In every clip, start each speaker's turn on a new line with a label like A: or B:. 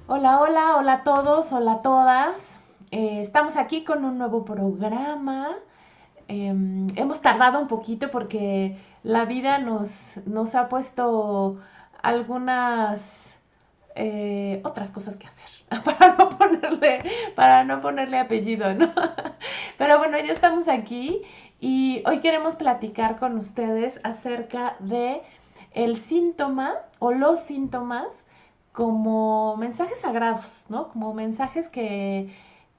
A: Hola, hola, hola a todos, hola a todas. Estamos aquí con un nuevo programa. Hemos tardado un poquito porque la vida nos ha puesto algunas otras cosas que hacer para no ponerle apellido, ¿no? Pero bueno, ya estamos aquí y hoy queremos platicar con ustedes acerca de el síntoma o los síntomas como mensajes sagrados, ¿no? Como mensajes que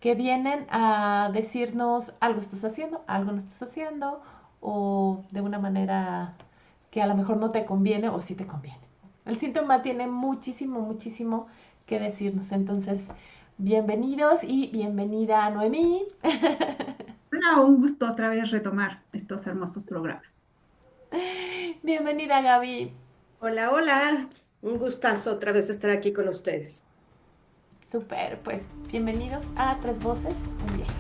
A: vienen a decirnos algo estás haciendo, algo no estás haciendo, o de una manera que a lo mejor no te conviene o sí te conviene. El síntoma tiene muchísimo, muchísimo que decirnos. Entonces, bienvenidos y bienvenida a Noemí.
B: Hola, un gusto otra vez retomar estos hermosos programas.
A: Bienvenida Gaby.
C: Hola, hola. Un gustazo otra vez estar aquí con ustedes.
A: Super, pues bienvenidos a Tres Voces, un viaje.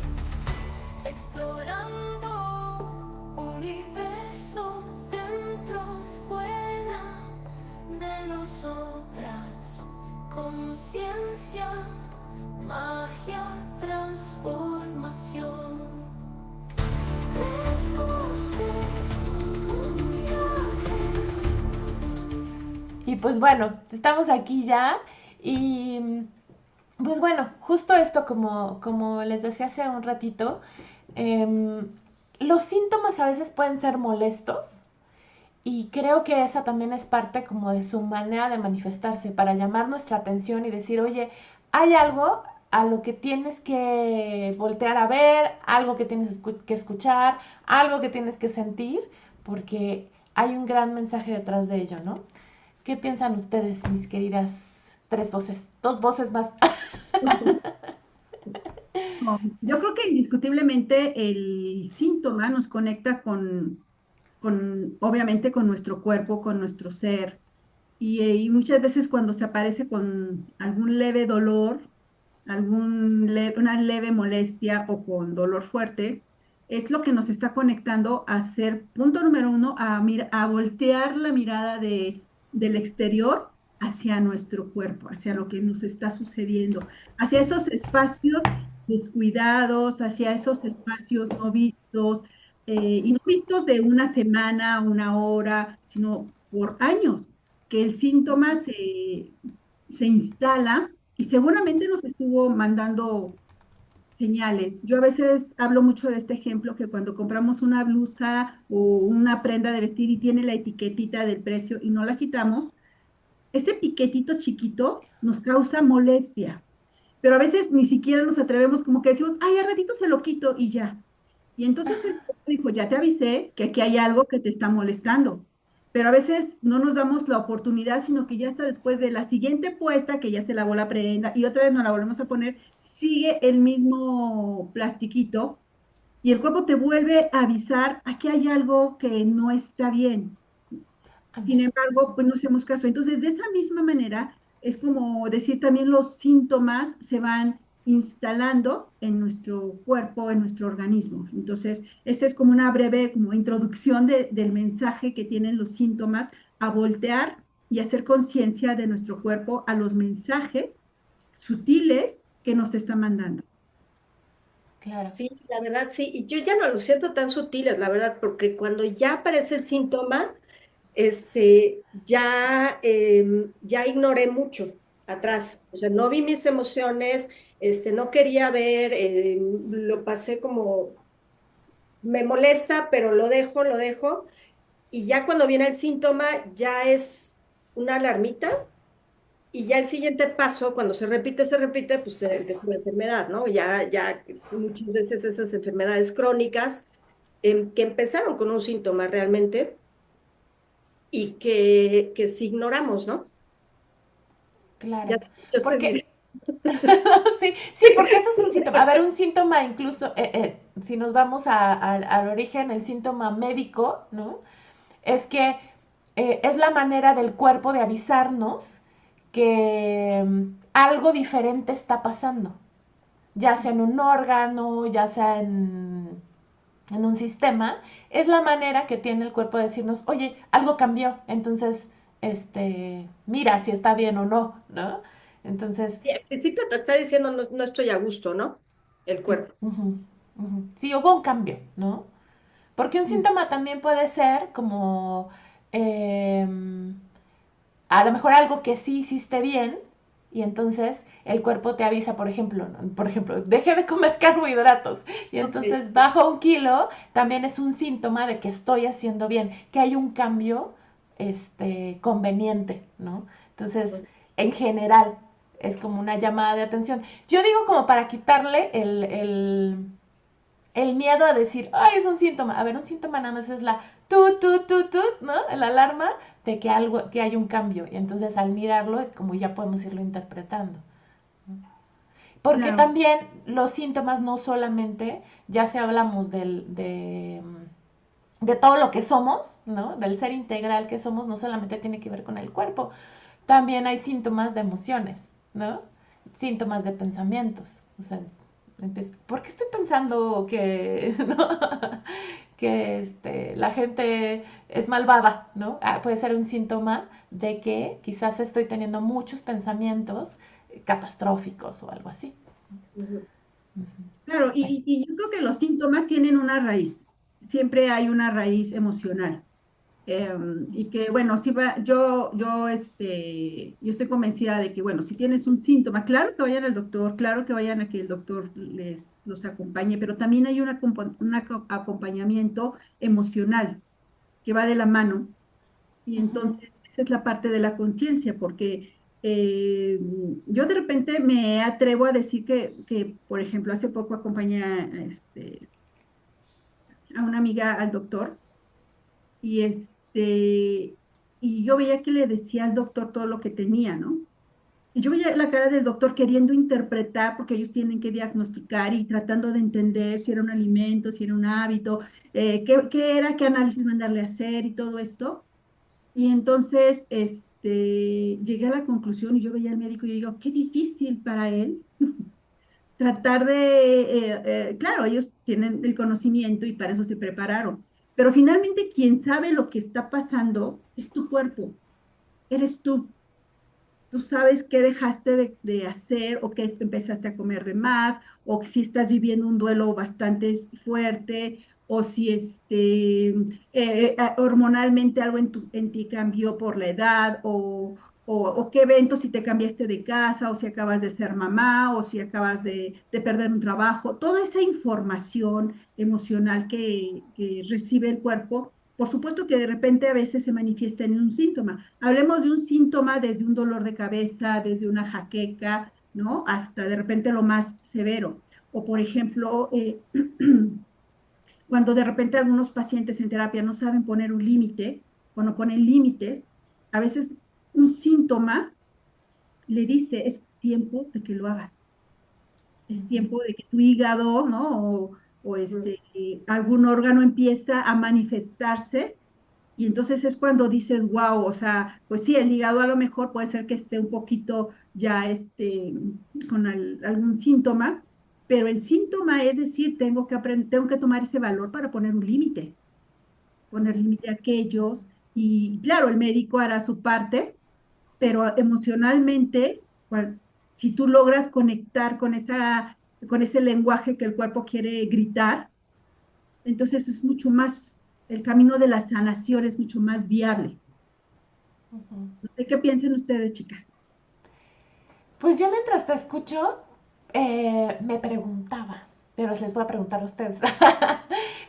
D: Explorando universo dentro, fuera de nosotras. Conciencia, magia, transformación. Tres voces, un viaje.
A: Y pues bueno, estamos aquí ya y pues bueno, justo esto como les decía hace un ratito, em, los síntomas a veces pueden ser molestos y creo que esa también es parte como de su manera de manifestarse para llamar nuestra atención y decir, oye, hay algo a lo que tienes que voltear a ver, algo que tienes que escuchar, algo que tienes que sentir, porque hay un gran mensaje detrás de ello, ¿no? ¿Qué piensan ustedes, mis queridas tres voces? Dos voces más.
B: No, yo creo que indiscutiblemente el síntoma nos conecta obviamente, con nuestro cuerpo, con nuestro ser. Y muchas veces cuando se aparece con algún leve dolor, una leve molestia o con dolor fuerte, es lo que nos está conectando a ser, punto número uno, a voltear la mirada del exterior hacia nuestro cuerpo, hacia lo que nos está sucediendo, hacia esos espacios descuidados, hacia esos espacios no vistos, y no vistos de una semana, una hora, sino por años, que el síntoma se instala y seguramente nos estuvo mandando señales. Yo a veces hablo mucho de este ejemplo que cuando compramos una blusa o una prenda de vestir y tiene la etiquetita del precio y no la quitamos, ese piquetito chiquito nos causa molestia, pero a veces ni siquiera nos atrevemos, como que decimos, ay, a ratito se lo quito y ya. Y entonces el cuerpo dijo, ya te avisé que aquí hay algo que te está molestando. Pero a veces no nos damos la oportunidad, sino que ya está después de la siguiente puesta, que ya se lavó la prenda y otra vez nos la volvemos a poner, sigue el mismo plastiquito y el cuerpo te vuelve a avisar, aquí hay algo que no está bien. Sin embargo, pues no hacemos caso. Entonces, de esa misma manera, es como decir también los síntomas se van instalando en nuestro cuerpo, en nuestro organismo. Entonces, esta es como una breve como introducción del mensaje que tienen los síntomas a voltear y hacer conciencia de nuestro cuerpo a los mensajes sutiles que nos está mandando.
A: Claro.
C: Sí, la verdad, sí. Y yo ya no los siento tan sutiles, la verdad, porque cuando ya aparece el síntoma, ya ignoré mucho atrás. O sea, no vi mis emociones, no quería ver, lo pasé como, me molesta, pero lo dejo. Y ya cuando viene el síntoma, ya es una alarmita. Y ya el siguiente paso, cuando se repite, pues te empieza la enfermedad, ¿no? Ya muchas veces esas enfermedades crónicas que empezaron con un síntoma realmente y que si ignoramos, ¿no? Ya
A: Claro.
C: se escuchó
A: Porque,
C: seguir.
A: sí, sí, porque eso es un síntoma. A ver, un síntoma incluso, si nos vamos al origen, el síntoma médico, ¿no? Es que es la manera del cuerpo de avisarnos que algo diferente está pasando, ya sea en un órgano, ya sea en un sistema, es la manera que tiene el cuerpo de decirnos, oye, algo cambió, entonces, mira si está bien o no, ¿no? Entonces,
C: Y al principio te está diciendo no estoy a gusto, ¿no? El cuerpo.
A: ujú, ujú. Sí, hubo un cambio, ¿no? Porque un síntoma también puede ser como em, a lo mejor algo que sí hiciste bien y entonces el cuerpo te avisa, por ejemplo, ¿no? Por ejemplo, deje de comer carbohidratos y
C: Ok.
A: entonces bajo 1 kilo, también es un síntoma de que estoy haciendo bien, que hay un cambio conveniente, ¿no? Entonces, en general, es como una llamada de atención. Yo digo como para quitarle el miedo a decir, ay, es un síntoma. A ver, un síntoma nada más es la tu, ¿no? La alarma de que algo, que hay un cambio. Y entonces al mirarlo es como ya podemos irlo interpretando. Porque
B: Claro.
A: también los síntomas no solamente, ya si hablamos de todo lo que somos, ¿no? Del ser integral que somos, no solamente tiene que ver con el cuerpo. También hay síntomas de emociones, ¿no? Síntomas de pensamientos. O sea, ¿por qué estoy pensando que, ¿no? que la gente es malvada, ¿no? Puede ser un síntoma de que quizás estoy teniendo muchos pensamientos catastróficos o algo así.
C: Ujú.
B: Claro,
A: Bueno.
B: y yo creo que los síntomas tienen una raíz. Siempre hay una raíz emocional. Y que, bueno, sí va, yo estoy convencida de que, bueno, si tienes un síntoma, claro que vayan al doctor, claro que vayan a que el doctor los acompañe, pero también hay un acompañamiento emocional que va de la mano. Y
A: Ujú,
B: entonces, esa es la parte de la conciencia, porque yo de repente me atrevo a decir por ejemplo, hace poco acompañé a una amiga al doctor y, y yo veía que le decía al doctor todo lo que tenía, ¿no? Y yo veía la cara del doctor queriendo interpretar, porque ellos tienen que diagnosticar y tratando de entender si era un alimento, si era un hábito, qué era, qué análisis mandarle a hacer y todo esto. Y entonces, llegué a la conclusión y yo veía al médico y yo digo, qué difícil para él tratar claro, ellos tienen el conocimiento y para eso se prepararon, pero finalmente quien sabe lo que está pasando es tu cuerpo, eres tú. Tú sabes qué dejaste de hacer o qué empezaste a comer de más, o si estás viviendo un duelo bastante fuerte, o si hormonalmente algo en ti cambió por la edad, o qué evento si te cambiaste de casa, o si acabas de ser mamá, o si acabas de perder un trabajo. Toda esa información emocional que recibe el cuerpo, por supuesto que de repente a veces se manifiesta en un síntoma. Hablemos de un síntoma desde un dolor de cabeza, desde una jaqueca, ¿no? Hasta de repente lo más severo. O por ejemplo, cuando de repente algunos pacientes en terapia no saben poner un límite, cuando ponen límites, a veces un síntoma le dice, es tiempo de que lo hagas, es
A: ujú.
B: tiempo de que tu hígado, ¿no? O
C: Ujú.
B: algún órgano empieza a manifestarse. Y entonces es cuando dices, wow, o sea, pues sí, el hígado a lo mejor puede ser que esté un poquito ya con algún síntoma, pero el síntoma es decir, tengo que aprender, tengo que tomar ese valor para poner límite a aquellos. Y claro, el médico hará su parte, pero emocionalmente, si tú logras conectar con ese lenguaje que el cuerpo quiere gritar, entonces es mucho más, el camino de la sanación es mucho más viable.
A: Ujú.
B: No sé qué piensen ustedes, chicas.
A: Pues yo mientras te escucho, me preguntaba, pero les voy a preguntar a ustedes.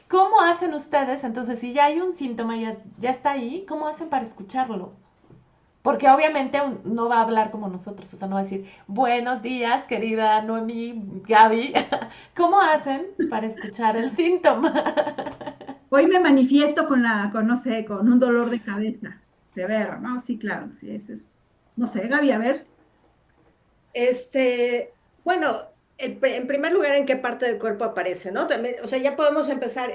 A: ¿Cómo hacen ustedes? Entonces, si ya hay un síntoma, ya está ahí, ¿cómo hacen para escucharlo? Porque obviamente no va a hablar como nosotros, o sea, no va a decir, buenos días, querida Noemí, Gaby. ¿Cómo hacen para escuchar el síntoma?
B: Hoy me manifiesto no sé, con un dolor de cabeza severo, ¿no? Sí, claro, sí, ese es. No sé, Gaby, a ver.
C: Bueno, en primer lugar, ¿en qué parte del cuerpo aparece, no? También, o sea, ya podemos empezar,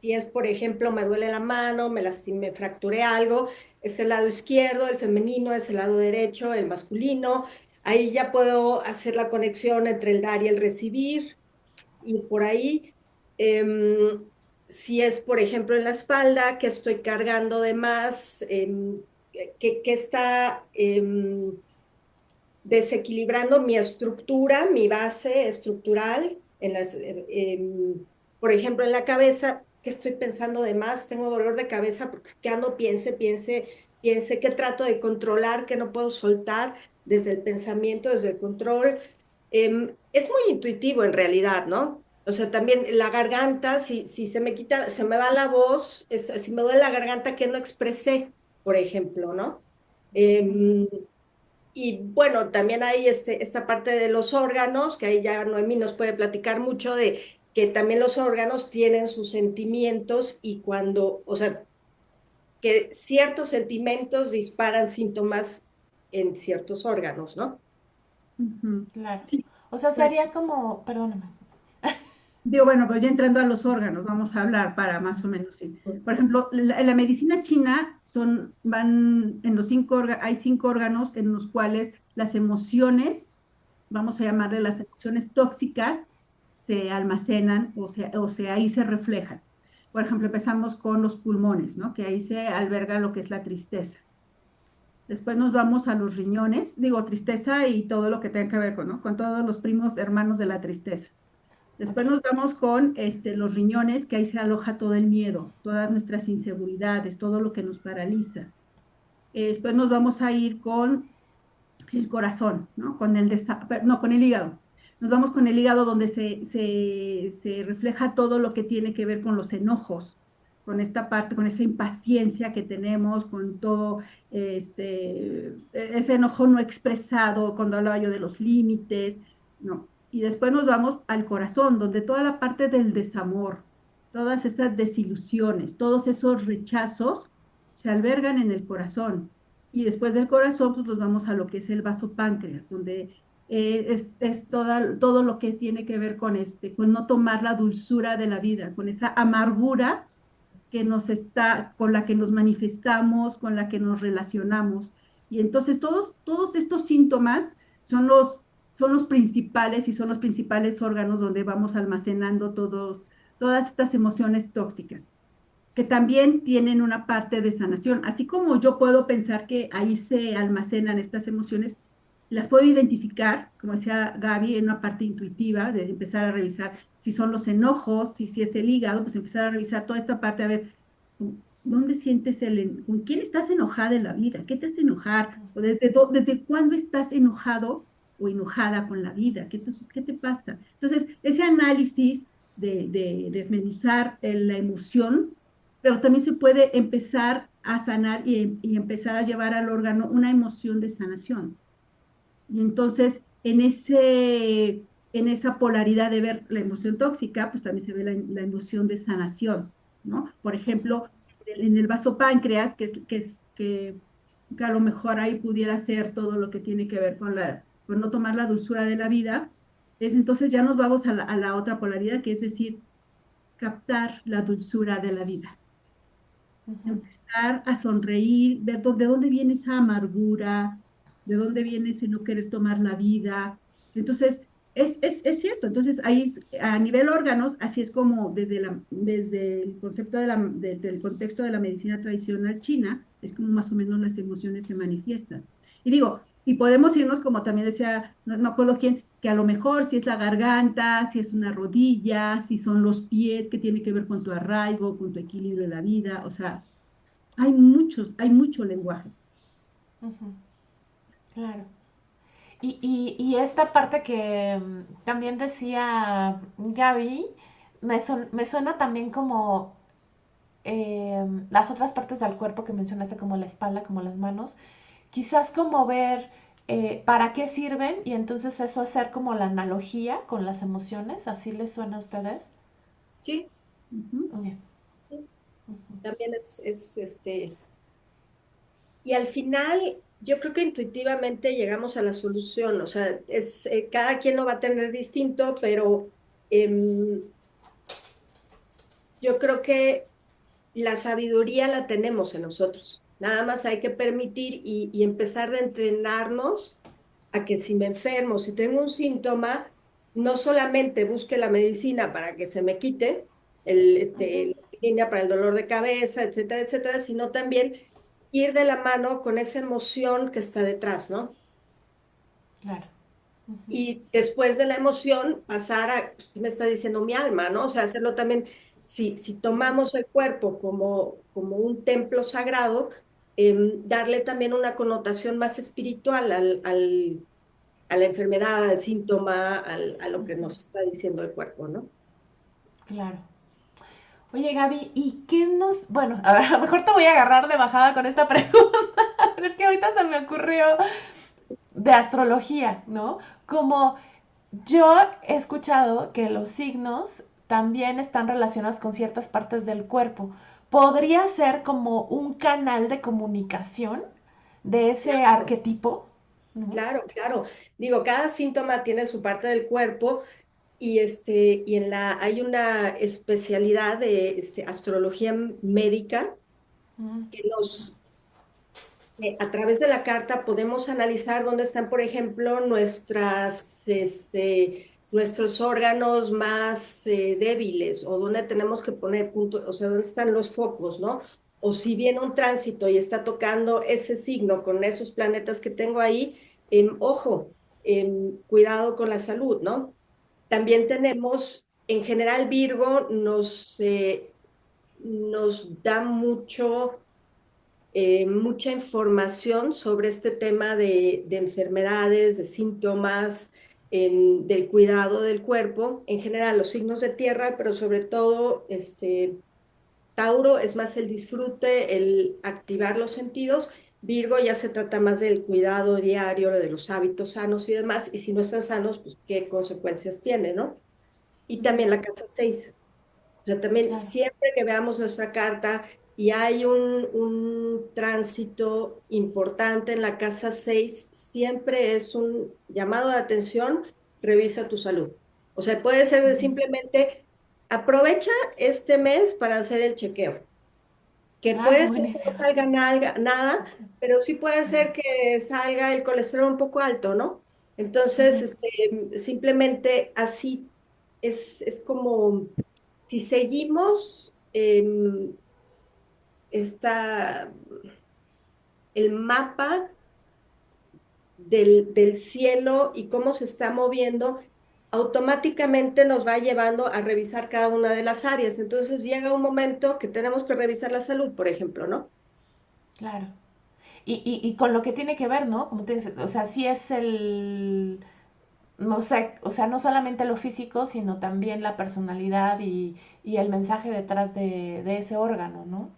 C: si es, por ejemplo, me duele la mano, me lastimé, me fracturé algo, es el lado izquierdo, el femenino, es el lado derecho, el masculino. Ahí ya puedo hacer la conexión entre el dar y el recibir, y por ahí. Em, si es, por ejemplo, en la espalda, que estoy cargando de más, que está... desequilibrando mi estructura, mi base estructural, por ejemplo, en la cabeza, ¿qué estoy pensando de más? Tengo dolor de cabeza porque que ando, piense, que trato de controlar, que no puedo soltar desde el pensamiento, desde el control. Es muy intuitivo en realidad, ¿no? O sea, también la garganta, si se me quita, se me va la voz, si me duele la garganta que no expresé, por ejemplo, ¿no? Em, y bueno, también hay esta parte de los órganos, que ahí ya Noemí nos puede platicar mucho de que también los órganos tienen sus sentimientos y cuando, o sea, que ciertos sentimientos disparan síntomas en ciertos órganos, ¿no?
B: Ujú.
A: Claro.
B: Sí,
A: O sea,
B: pues,
A: sería como, perdóname.
B: digo, bueno, pues ya entrando a los órganos, vamos a hablar para más o menos, sí. Por ejemplo, en la medicina china van en los hay 5 órganos en los cuales las emociones, vamos a llamarle las emociones tóxicas, se almacenan o sea, ahí se reflejan. Por ejemplo, empezamos con los pulmones, ¿no? Que ahí se alberga lo que es la tristeza. Después nos vamos a los riñones, digo, tristeza y todo lo que tenga que ver con, ¿no? Con todos los primos hermanos de la tristeza.
A: Ok.
B: Después nos vamos con los riñones, que ahí se aloja todo el miedo, todas nuestras inseguridades, todo lo que nos paraliza. Después nos vamos a ir con el corazón, ¿no? No, con el hígado. Nos vamos con el hígado donde se refleja todo lo que tiene que ver con los enojos, con esta parte, con esa impaciencia que tenemos, con todo ese enojo no expresado, cuando hablaba yo de los límites, ¿no? Y después nos vamos al corazón, donde toda la parte del desamor, todas esas desilusiones, todos esos rechazos se albergan en el corazón. Y después del corazón, pues nos vamos a lo que es el vaso páncreas, donde es todo lo que tiene que ver con no tomar la dulzura de la vida, con esa amargura con la que nos manifestamos, con la que nos relacionamos. Y entonces todos estos síntomas son los principales y son los principales órganos donde vamos almacenando todas estas emociones tóxicas que también tienen una parte de sanación. Así como yo puedo pensar que ahí se almacenan estas emociones, las puedo identificar, como decía Gaby, en una parte intuitiva, de empezar a revisar si son los enojos, si es el hígado, pues empezar a revisar toda esta parte, a ver, ¿dónde sientes con quién estás enojada en la vida? ¿Qué te hace enojar? ¿O desde cuándo estás enojado o enojada con la vida? ¿Qué te pasa? Entonces, ese análisis de desmenuzar la emoción, pero también se puede empezar a sanar y empezar a llevar al órgano una emoción de sanación. Y entonces, en esa polaridad de ver la emoción tóxica, pues también se ve la emoción de sanación, ¿no? Por ejemplo, en el vaso páncreas, que a lo mejor ahí pudiera ser todo lo que tiene que ver con no tomar la dulzura de la vida, entonces ya nos vamos a la otra polaridad, que es decir, captar la dulzura de la vida,
A: Ujú.
B: empezar a sonreír, ver de dónde viene esa amargura, de dónde viene ese no querer tomar la vida. Entonces, es cierto, entonces ahí a nivel órganos, así es como desde el concepto desde el contexto de la medicina tradicional china, es como más o menos las emociones se manifiestan. Y digo, y podemos irnos como también decía, no me acuerdo quién, que a lo mejor si es la garganta, si es una rodilla, si son los pies, que tiene que ver con tu arraigo, con tu equilibrio de la vida, o sea, hay mucho lenguaje.
A: Ujú. Claro. Y esta parte que también decía Gaby, me suena también como las otras partes del cuerpo que mencionaste, como la espalda, como las manos, quizás como ver para qué sirven y entonces eso hacer como la analogía con las emociones, ¿así les suena a ustedes?
C: Sí,
B: Ujú.
A: Ok.
C: sí,
A: Ujú.
C: también y al final yo creo que intuitivamente llegamos a la solución, o sea, cada quien lo va a tener distinto, pero em, yo creo que la sabiduría la tenemos en nosotros. Nada más hay que permitir y empezar a entrenarnos a que si me enfermo, si tengo un síntoma, no solamente busque la medicina para que se me quite,
A: Ujú.
C: la aspirina para el dolor de cabeza, etcétera, etcétera, sino también ir de la mano con esa emoción que está detrás, ¿no?
A: Claro. Ujú.
C: Y después de la emoción pasar a, pues, ¿qué me está diciendo mi alma, no? O sea, hacerlo también, si tomamos el cuerpo como un templo sagrado, darle también una connotación más espiritual a la enfermedad, al síntoma, a lo que
A: Ujú.
C: nos está diciendo el cuerpo, ¿no?
A: Claro. Oye, Gaby, ¿y qué nos... Bueno, a ver, a lo mejor te voy a agarrar de bajada con esta pregunta, pero es que ahorita se me ocurrió de astrología, ¿no? Como yo he escuchado que los signos también están relacionados con ciertas partes del cuerpo. ¿Podría ser como un canal de comunicación de ese
C: Claro,
A: arquetipo? ¿No?
C: claro, claro. Digo, cada síntoma tiene su parte del cuerpo y, y hay una especialidad de astrología médica
A: Mm,
C: que a través de la carta podemos analizar dónde están, por ejemplo, nuestros órganos más débiles o dónde tenemos que poner puntos, o sea, dónde están los focos, ¿no? O si viene un tránsito y está tocando ese signo con esos planetas que tengo ahí, ojo, cuidado con la salud, ¿no? También tenemos, en general, Virgo nos da mucha información sobre este tema de enfermedades, de síntomas, del cuidado del cuerpo, en general los signos de tierra, pero sobre todo Tauro es más el disfrute, el activar los sentidos. Virgo ya se trata más del cuidado diario, de los hábitos sanos y demás, y si no están sanos, pues qué consecuencias tiene, ¿no? Y
A: mm,
C: también la casa 6. O sea, también
A: claro.
C: siempre que veamos nuestra carta y hay un tránsito importante en la casa 6, siempre es un llamado de atención, revisa tu salud. O sea, puede ser de
A: Ujú.
C: simplemente aprovecha este mes para hacer el chequeo, que
A: Ah,
C: puede ser que no
A: buenísimo.
C: salga nada, pero sí puede ser que salga el colesterol un poco alto, ¿no? Entonces,
A: Ujú.
C: simplemente así es como si seguimos esta, el mapa del cielo y cómo se está moviendo, automáticamente nos va llevando a revisar cada una de las áreas. Entonces llega un momento que tenemos que revisar la salud, por ejemplo, ¿no?
A: Claro. Y con lo que tiene que ver, ¿no? Como te dices, o sea, sí es el, no sé, o sea, no solamente lo físico, sino también la personalidad y el mensaje detrás de ese órgano, ¿no?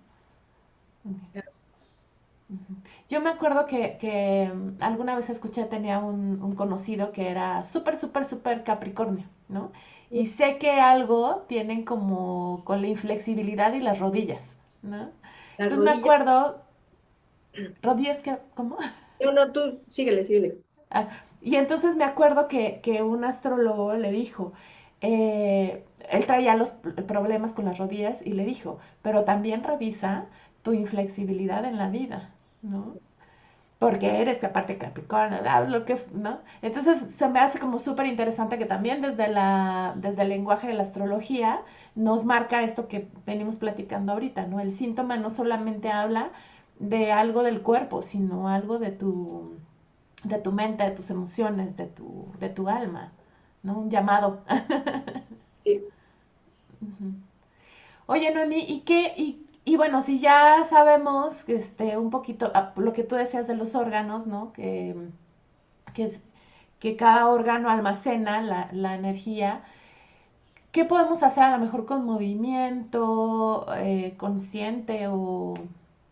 A: Ujú. Yo me acuerdo que alguna vez escuché, tenía un conocido que era súper, súper, súper Capricornio, ¿no? Y sé que algo tienen como con la inflexibilidad y las rodillas, ¿no?
C: La
A: Entonces me
C: rodilla.
A: acuerdo, rodillas que, ¿cómo?
C: No, no, tú síguele, síguele.
A: Ah, y entonces me acuerdo que un astrólogo le dijo, él traía los problemas con las rodillas y le dijo, pero también revisa tu inflexibilidad en la vida, ¿no? Porque eres que aparte Capricornio, lo que, ¿no? Entonces se me hace como súper interesante que también desde el lenguaje de la astrología nos marca esto que venimos platicando ahorita, ¿no? El síntoma no solamente habla de algo del cuerpo, sino algo de tu mente, de tus emociones, de tu alma, ¿no? Un llamado.
C: Sí.
A: Ujú. Oye, Noemí, y bueno, si ya sabemos un poquito lo que tú decías de los órganos, ¿no? Que, que cada órgano almacena la energía, ¿qué podemos hacer a lo mejor con movimiento consciente o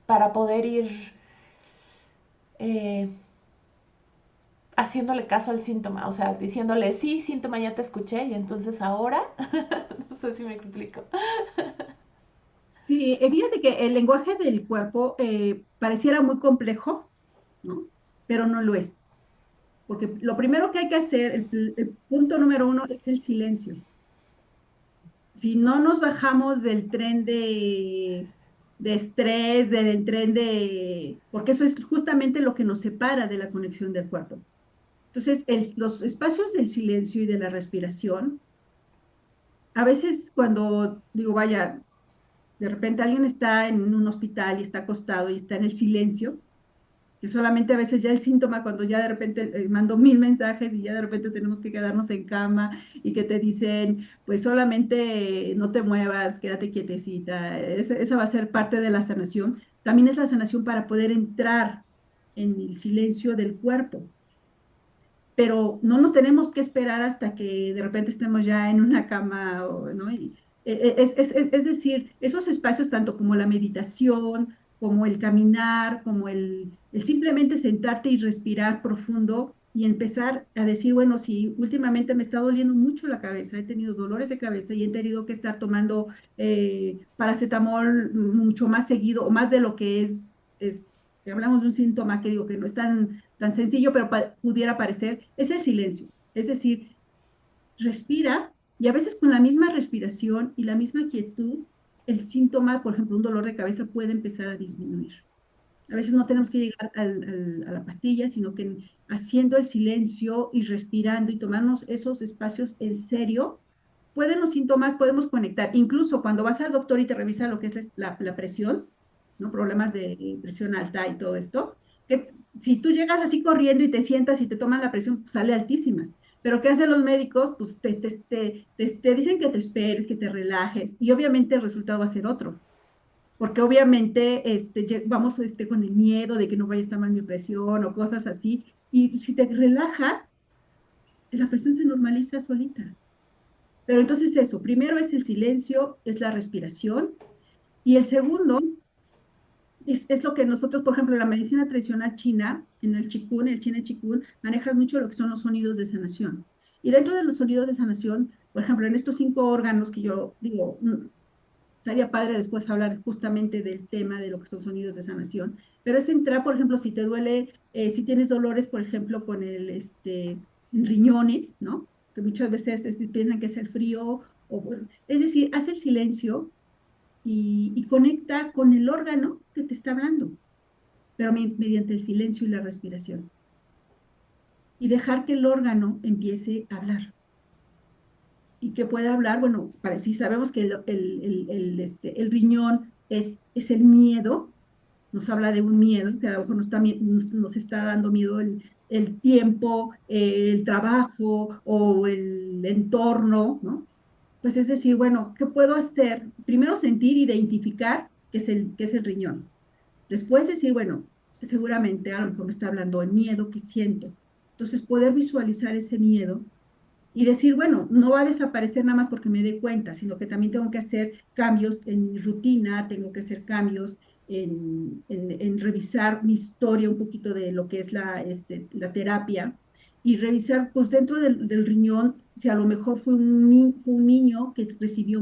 A: para poder ir eh, haciéndole caso al síntoma? O sea, diciéndole, sí, síntoma, ya te escuché y entonces ahora, no sé si me explico.
B: Sí, fíjate que el lenguaje del cuerpo pareciera muy complejo, ¿no? Pero no lo es. Porque lo primero que hay que hacer, el punto número uno, es el silencio. Si no nos bajamos del tren de estrés, del tren de... porque eso es justamente lo que nos separa de la conexión del cuerpo. Entonces, los espacios del silencio y de la respiración, a veces cuando digo, vaya, de repente alguien está en un hospital y está acostado y está en el silencio, que solamente a veces ya el síntoma, cuando ya de repente mando 1000 mensajes y ya de repente tenemos que quedarnos en cama y que te dicen, pues solamente no te muevas, quédate quietecita, esa va a ser parte de la sanación. También es la sanación para poder entrar en el silencio del cuerpo, pero no nos tenemos que esperar hasta que de repente estemos ya en una cama, ¿no? Es decir, esos espacios, tanto como la meditación, como el caminar, como el simplemente sentarte y respirar profundo y empezar a decir, bueno, si últimamente me está doliendo mucho la cabeza, he tenido dolores de cabeza y he tenido que estar tomando paracetamol mucho más seguido o más de lo que que hablamos de un síntoma que digo que no es tan sencillo, pero pudiera parecer, es el silencio. Es decir, respira y a veces con la misma respiración y la misma quietud, el síntoma, por ejemplo, un dolor de cabeza puede empezar a disminuir. A veces no tenemos que llegar a la pastilla, sino que haciendo el silencio y respirando y tomarnos esos espacios en serio, pueden los síntomas, podemos conectar. Incluso cuando vas al doctor y te revisa lo que es la presión, ¿no? Problemas de presión alta y todo esto, que si tú llegas así corriendo y te sientas y te toman la presión, pues sale altísima. Pero ¿qué hacen los médicos? Pues te dicen que te esperes, que te relajes, y obviamente el resultado va a ser otro, porque obviamente vamos con el miedo de que no vaya a estar mal mi presión o cosas así, y si te relajas, la presión se normaliza solita. Pero entonces eso, primero es el silencio, es la respiración, y el segundo es lo que nosotros, por ejemplo, en la medicina tradicional china, en el Qigong, el China Qigong, manejan mucho lo que son los sonidos de sanación. Y dentro de los sonidos de sanación, por ejemplo, en estos 5 órganos que yo digo, estaría padre después hablar justamente del tema de lo que son sonidos de sanación, pero es entrar, por ejemplo, si te duele, si tienes dolores, por ejemplo, con en riñones, ¿no? Que muchas veces piensan que es el frío, o, bueno, es decir, haz el silencio y conecta con el órgano que te está hablando, pero mediante el silencio y la respiración. Y dejar que el órgano empiece a hablar. Y que pueda hablar, bueno, si sabemos que el riñón es el miedo, nos habla de un miedo, que a lo mejor nos está dando miedo el tiempo, el trabajo o el entorno, ¿no? Pues es decir, bueno, ¿qué puedo hacer? Primero sentir, identificar que es el riñón. Después decir, bueno, seguramente a lo mejor me está hablando el miedo que siento. Entonces, poder visualizar ese miedo y decir, bueno, no va a desaparecer nada más porque me dé cuenta, sino que también tengo que hacer cambios en mi rutina, tengo que hacer cambios en revisar mi historia, un poquito de lo que es la terapia, y revisar, pues dentro del riñón, si a lo mejor fue un niño que recibió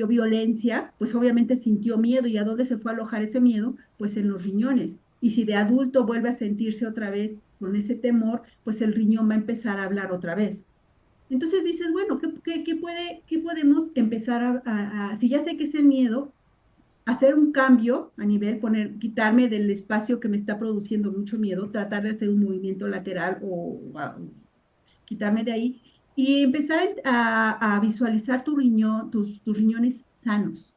B: violencia, pues obviamente sintió miedo, y ¿a dónde se fue a alojar ese miedo? Pues en los riñones. Y si de adulto vuelve a sentirse otra vez con ese temor, pues el riñón va a empezar a hablar otra vez. Entonces dices, bueno, ¿qué podemos empezar si ya sé que es el miedo, hacer un cambio a nivel, quitarme del espacio que me está produciendo mucho miedo, tratar de hacer un movimiento lateral o quitarme de ahí y empezar a visualizar tus riñones sanos?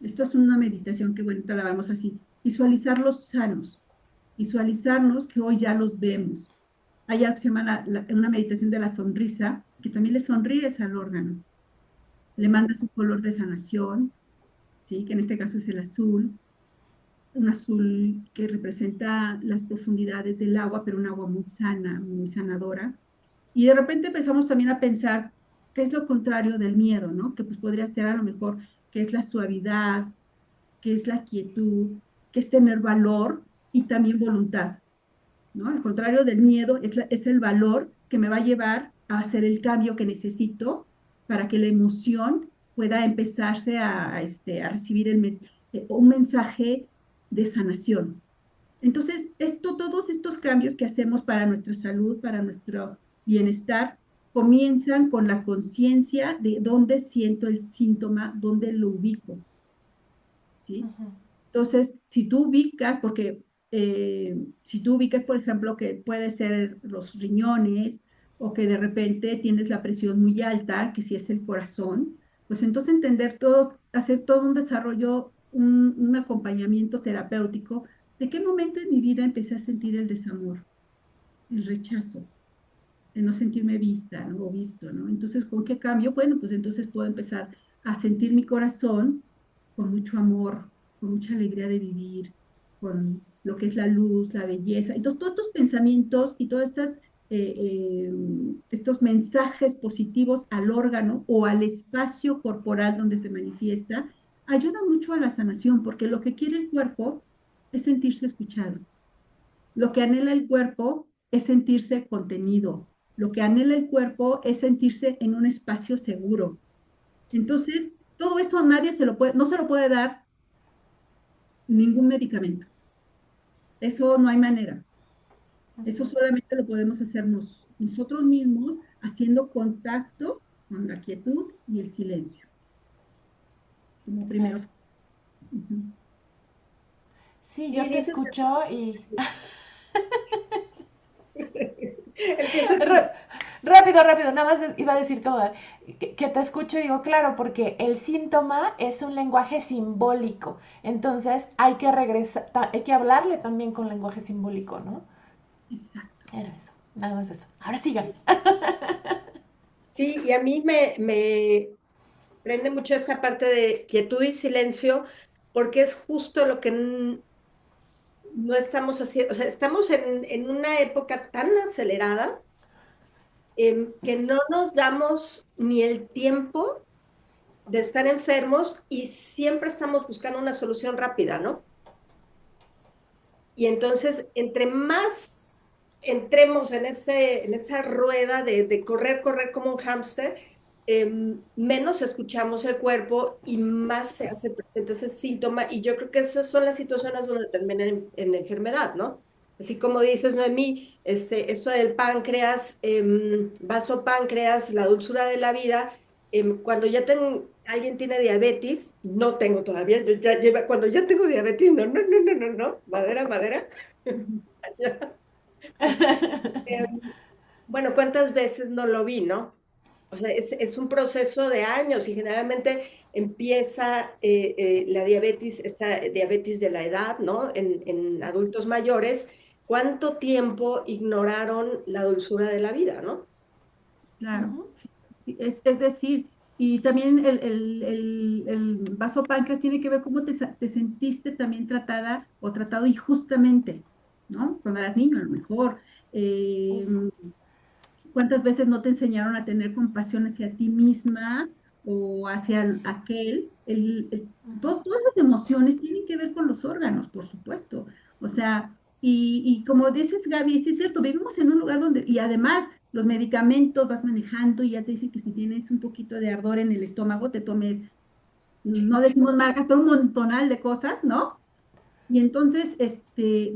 B: Esto es una meditación que, bueno, la vamos así, visualizarlos sanos, visualizarnos que hoy ya los vemos. Hay algo que se llama una meditación de la sonrisa, que también le sonríes al órgano, le mandas un color de sanación, ¿sí? Que en este caso es el azul, un azul que representa las profundidades del agua, pero un agua muy sana, muy sanadora. Y de repente empezamos también a pensar qué es lo contrario del miedo, ¿no? Que pues podría ser a lo mejor que es la suavidad, que es la quietud, que es tener valor y también voluntad, ¿no? Al contrario del miedo, es el valor que me va a llevar a hacer el cambio que necesito para que la emoción pueda empezarse a recibir un mensaje de sanación. Entonces, todos estos cambios que hacemos para nuestra salud, para nuestro bienestar, comienzan con la conciencia de dónde siento el síntoma, dónde lo ubico, ¿sí?
A: Ujú.
B: Entonces, si tú ubicas, si tú ubicas, por ejemplo, que puede ser los riñones o que de repente tienes la presión muy alta, que si es el corazón, pues entonces hacer todo un desarrollo, un acompañamiento terapéutico ¿De qué momento en mi vida empecé a sentir el desamor, el rechazo, de no sentirme vista, ¿no? O visto, ¿no? Entonces, ¿con qué cambio? Bueno, pues entonces puedo empezar a sentir mi corazón con mucho amor, con mucha alegría de vivir, con lo que es la luz, la belleza. Entonces, todos estos pensamientos y todos estos mensajes positivos al órgano o al espacio corporal donde se manifiesta, ayudan mucho a la sanación, porque lo que quiere el cuerpo es sentirse escuchado. Lo que anhela el cuerpo es sentirse contenido. Lo que anhela el cuerpo es sentirse en un espacio seguro. Entonces, todo eso nadie se lo puede, no se lo puede dar ningún medicamento. Eso no hay manera. Eso solamente lo podemos hacer nosotros mismos haciendo contacto con la quietud y el silencio. Como primeros. Ujú.
A: Sí,
C: Y
A: yo te
C: dices,
A: escucho y
C: empieza tú.
A: Ra- rápido, rápido, nada más iba a decir como que te escucho y digo, claro, porque el síntoma es un lenguaje simbólico, entonces hay que regresar, hay que hablarle también con lenguaje simbólico, ¿no?
B: Exacto.
A: Era eso, nada más eso. Ahora sigan.
C: Sí, y a mí me prende mucho esa parte de quietud y silencio, porque es justo lo que no estamos haciendo, o sea, estamos en una época tan acelerada que no nos damos ni el tiempo de estar enfermos y siempre estamos buscando una solución rápida, ¿no? Y entonces, entre más entremos en esa rueda de correr, correr como un hámster, menos escuchamos el cuerpo y más se hace presente ese síntoma. Y yo creo que esas son las situaciones donde termina en enfermedad, ¿no? Así como dices, Noemí, esto del páncreas, vasopáncreas, la dulzura de la vida, cuando alguien tiene diabetes, no tengo todavía, yo ya lleva, cuando ya tengo diabetes, no, no, no, no, no, no, madera, madera.
B: Ujú.
C: Bueno, ¿cuántas veces no lo vi, no? O sea, es un proceso de años y generalmente empieza la diabetes, esta diabetes de la edad, ¿no? En adultos mayores. ¿Cuánto tiempo ignoraron la dulzura de la vida, no?
B: Claro,
A: Ujú.
B: sí, sí, es decir, y también el vasopáncreas tiene que ver cómo te sentiste también tratada o tratado injustamente, ¿no? Cuando eras niño, a lo mejor.
A: Uf.
B: Eh, ¿Cuántas veces no te enseñaron a tener compasión hacia ti misma o hacia aquel? Todas las emociones tienen que ver con los órganos, por supuesto. O sea, y como dices, Gaby, sí es cierto, vivimos en un lugar donde, y además los medicamentos vas manejando y ya te dicen que si tienes un poquito de ardor en el estómago, te tomes, no decimos marcas, pero un montonal de cosas, ¿no? Y entonces,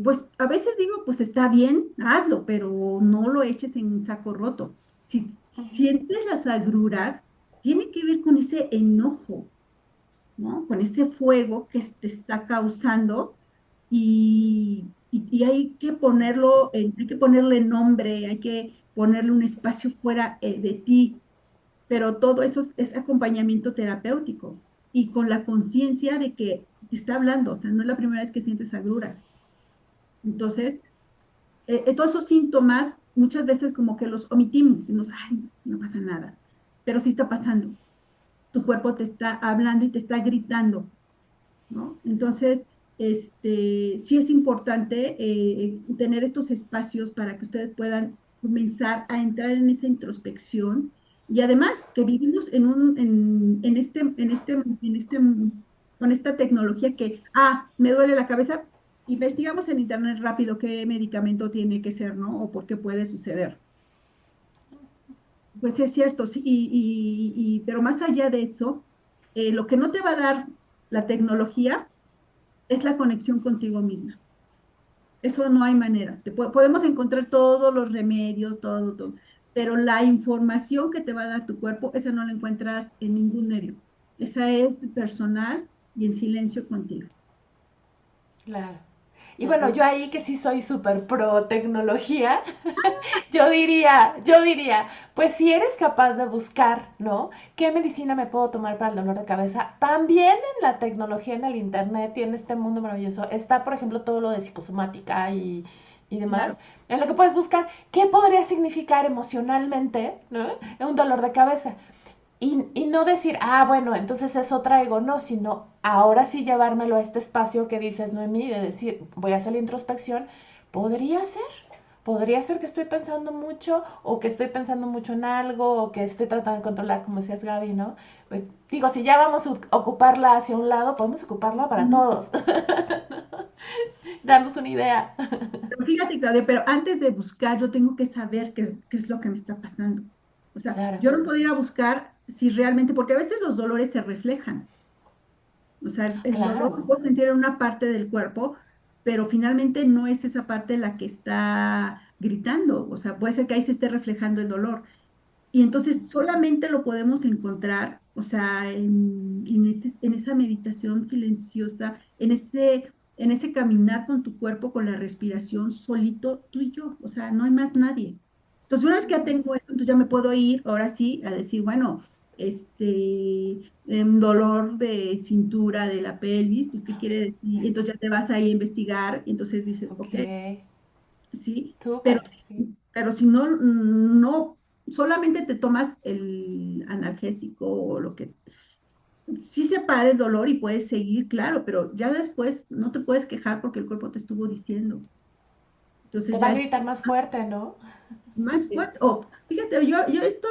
B: pues a veces digo, pues está bien, hazlo, pero no lo eches en saco roto. Si
A: Ujú.
B: sientes las agruras, tiene que ver con ese enojo, ¿no? Con ese fuego que te está causando y hay que hay que ponerle nombre, hay que ponerle un espacio fuera de ti, pero todo eso es acompañamiento terapéutico y con la conciencia de que te está hablando, o sea, no es la primera vez que sientes agruras. Entonces, todos esos síntomas muchas veces como que los omitimos, decimos, ay, no pasa nada, pero sí está pasando. Tu cuerpo te está hablando y te está gritando, ¿no? Entonces, sí es importante tener estos espacios para que ustedes puedan comenzar a entrar en esa introspección y además que vivimos con esta tecnología que, me duele la cabeza, investigamos en internet rápido qué medicamento tiene que ser, ¿no? O por qué puede suceder. Pues sí es cierto, sí, pero más allá de eso, lo que no te va a dar la tecnología es la conexión contigo misma. Eso no hay manera. Podemos encontrar todos los remedios, todo, todo, pero la información que te va a dar tu cuerpo, esa no la encuentras en ningún medio. Esa es personal y en silencio contigo.
A: Claro. Y bueno, yo ahí que sí soy súper pro tecnología, yo diría, pues si eres capaz de buscar, ¿no? ¿Qué medicina me puedo tomar para el dolor de cabeza? También en la tecnología, en el internet y en este mundo maravilloso está, por ejemplo, todo lo de psicosomática y demás,
B: Claro.
A: en lo que puedes buscar qué podría significar emocionalmente, ¿no? Un dolor de cabeza. Y no decir, ah, bueno, entonces eso traigo, no, sino ahora sí llevármelo a este espacio que dices, Noemí, de decir, voy a hacer la introspección, podría ser que estoy pensando mucho o que estoy pensando mucho en algo o que estoy tratando de controlar, como decías Gaby, ¿no? Pues, digo, si ya vamos a ocuparla hacia un lado, podemos ocuparla para
B: Ujú.
A: todos, darnos una idea.
B: Pero fíjate, Claudia, pero antes de buscar, yo tengo que saber qué es lo que me está pasando. O sea,
A: Claro,
B: yo no puedo ir a buscar si realmente, porque a veces los dolores se reflejan. O sea, el dolor
A: claro,
B: lo puedo sentir en una parte del cuerpo, pero finalmente no es esa parte la que está gritando. O sea, puede ser que ahí se esté reflejando el dolor. Y entonces solamente lo podemos encontrar, o sea, en esa meditación silenciosa, en ese caminar con tu cuerpo, con la respiración, solito, tú y yo, o sea, no hay más nadie. Entonces, una vez que ya tengo eso, entonces ya me puedo ir, ahora sí, a decir, bueno, dolor de cintura, de la pelvis, pues, ¿qué quiere decir? Y entonces ya te vas ahí a investigar, y entonces dices,
A: ok,
B: ok, sí, pero,
A: súper, sí.
B: pero si no, no, solamente te tomas el analgésico o lo que, sí se para el dolor y puedes seguir, claro, pero ya después no te puedes quejar porque el cuerpo te estuvo diciendo.
A: Te
B: Entonces
A: va
B: ya
A: a
B: es
A: gritar más fuerte, ¿no?
B: más fuerte. O fíjate, yo esto